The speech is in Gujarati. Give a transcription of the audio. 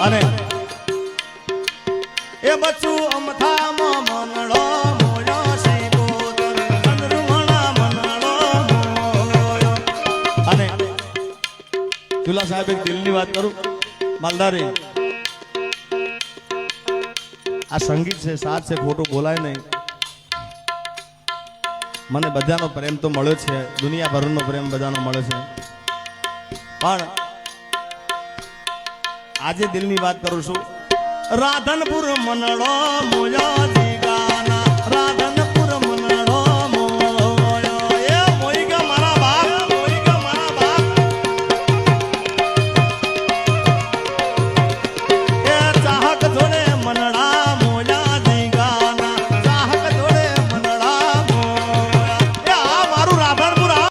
અને એ બચ્ચું અમથામાં મનડો મોયો શીબોદર ચંદ્રમણા મનડો મોયો. અને ચુલા સાહેબ એક દિલની વાત કરું માલધારી, આ સંગીત છે, સાથ છે, ખોટું બોલાય નહીં. મને બધાનો પ્રેમ તો મળ્યો છે, દુનિયાભરનો પ્રેમ બધાનો મળે છે, પણ આજે દિલની વાત કરું છું. રાધનપુર મનડો મોયો જીગાના